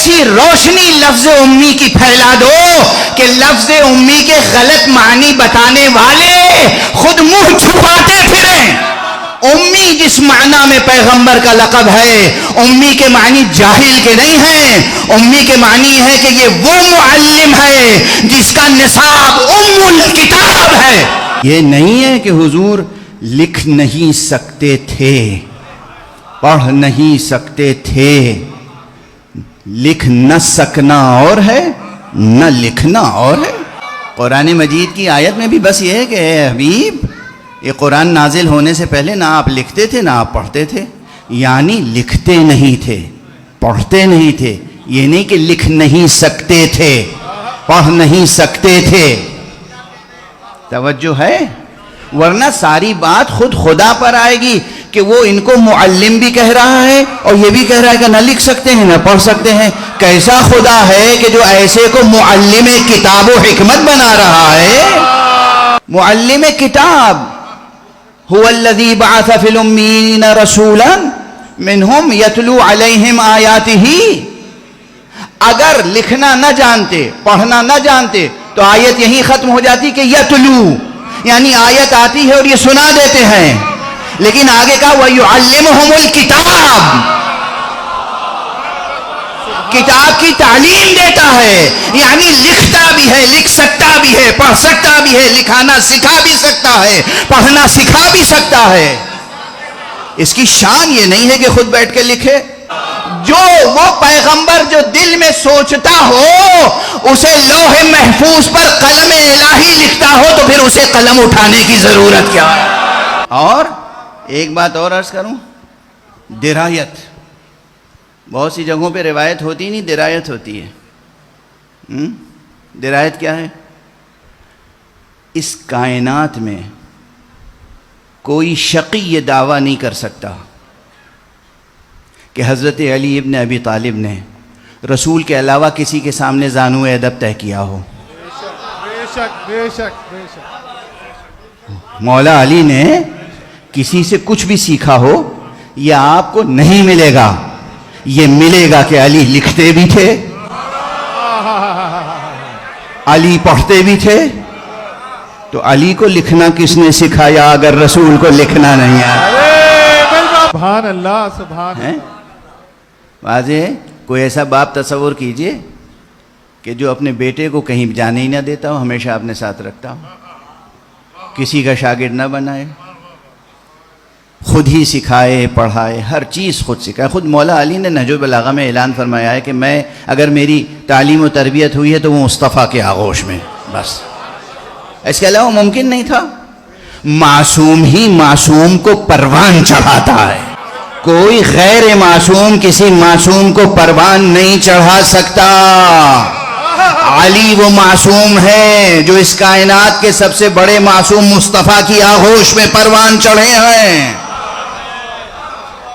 ایسی روشنی لفظ امی کی پھیلا دو کہ لفظ امی کے غلط معنی بتانے والے خود منہ چھپاتے پھریں. امی جس معنی میں پیغمبر کا لقب ہے، امی کے معنی جاہل کے نہیں ہیں. امی کے معنی ہے کہ یہ وہ معلم ہے جس کا نصاب ام الکتاب ہے. یہ نہیں ہے کہ حضور لکھ نہیں سکتے تھے، پڑھ نہیں سکتے تھے. لکھ نہ سکنا اور ہے، نہ لکھنا اور ہے. قرآن مجید کی آیت میں بھی بس یہ ہے کہ اے حبیب، یہ قرآن نازل ہونے سے پہلے نہ آپ لکھتے تھے نہ آپ پڑھتے تھے. یعنی لکھتے نہیں تھے، پڑھتے نہیں تھے. یہ نہیں کہ لکھ نہیں سکتے تھے، پڑھ نہیں سکتے تھے. توجہ ہے؟ ورنہ ساری بات خود خدا پر آئے گی کہ وہ ان کو معلم بھی کہہ رہا ہے اور یہ بھی کہہ رہا ہے کہ نہ لکھ سکتے ہیں نہ پڑھ سکتے ہیں. کیسا خدا ہے کہ جو ایسے کو معلم کتاب و حکمت بنا رہا ہے؟ معلم کتاب هو الذي بعث في الأميين رسولا منهم يتلو عليهم آياته. اگر لکھنا نہ جانتے، پڑھنا نہ جانتے تو آیت یہی ختم ہو جاتی کہ یتلو، یعنی آیت آتی ہے اور یہ سنا دیتے ہیں. لیکن آگے کہا وَيُعَلِّمُهُمُ الْكِتَابِ، کتاب کی تعلیم دیتا ہے. یعنی لکھتا بھی ہے، لکھ سکتا بھی ہے، پڑھ سکتا بھی ہے، لکھانا سکھا بھی سکتا ہے، پڑھنا سکھا بھی سکتا ہے. اس کی شان یہ نہیں ہے کہ خود بیٹھ کے لکھے. جو وہ پیغمبر جو دل میں سوچتا ہو اسے لوح محفوظ پر قلم الہی لکھتا ہو تو پھر اسے قلم اٹھانے کی ضرورت کیا ہے؟ اور ایک بات اور عرض کروں، درایت. بہت سی جگہوں پہ روایت ہوتی نہیں، درایت ہوتی ہے. درایت کیا ہے؟ اس کائنات میں کوئی شقی یہ دعویٰ نہیں کر سکتا کہ حضرت علی ابن ابی طالب نے رسول کے علاوہ کسی کے سامنے زانو ادب طے کیا ہو. بے شک بے شک بے شک. مولا علی نے کسی سے کچھ بھی سیکھا ہو یہ آپ کو نہیں ملے گا. یہ ملے گا کہ علی لکھتے بھی تھے، علی پڑھتے بھی تھے. تو علی کو لکھنا کس نے سکھایا اگر رسول کو لکھنا نہیں آیا؟ سبحان اللہ سبحان اللہ. واضح. کوئی ایسا باپ تصور کیجئے کہ جو اپنے بیٹے کو کہیں جانے ہی نہ دیتا ہو، ہمیشہ اپنے ساتھ رکھتا ہو، کسی کا شاگرد نہ بنائے، خود ہی سکھائے پڑھائے، ہر چیز خود سکھائے. خود مولا علی نے نہج البلاغہ میں اعلان فرمایا ہے کہ میں اگر میری تعلیم و تربیت ہوئی ہے تو وہ مصطفیٰ کے آغوش میں، بس. اس کے علاوہ ممکن نہیں تھا. معصوم ہی معصوم کو پروان چڑھاتا ہے، کوئی غیر معصوم کسی معصوم کو پروان نہیں چڑھا سکتا. علی وہ معصوم ہے جو اس کائنات کے سب سے بڑے معصوم مصطفیٰ کی آغوش میں پروان چڑھے ہیں.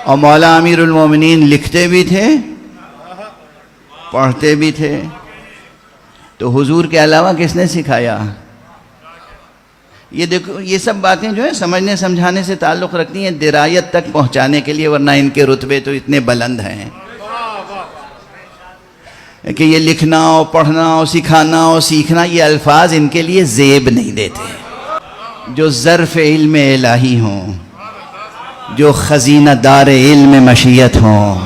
اور مولا امیر المومنین لکھتے بھی تھے، پڑھتے بھی تھے. تو حضور کے علاوہ کس نے سکھایا؟ یہ دیکھو، یہ سب باتیں جو ہیں سمجھنے سمجھانے سے تعلق رکھتی ہیں درایت تک پہنچانے کے لیے، ورنہ ان کے رتبے تو اتنے بلند ہیں کہ یہ لکھنا اور پڑھنا اور سکھانا اور سیکھنا یہ الفاظ ان کے لیے زیب نہیں دیتے. جو ظرف علم الہی ہوں، جو خزینہ دار علم مشیت ہوں،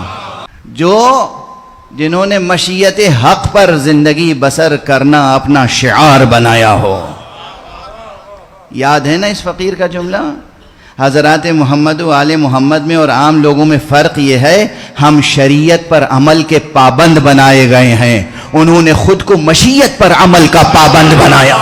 جنہوں نے مشیت حق پر زندگی بسر کرنا اپنا شعار بنایا ہو. یاد ہے نا اس فقیر کا جملہ؟ حضرات محمد و آل محمد میں اور عام لوگوں میں فرق یہ ہے، ہم شریعت پر عمل کے پابند بنائے گئے ہیں، انہوں نے خود کو مشیت پر عمل کا پابند بنایا.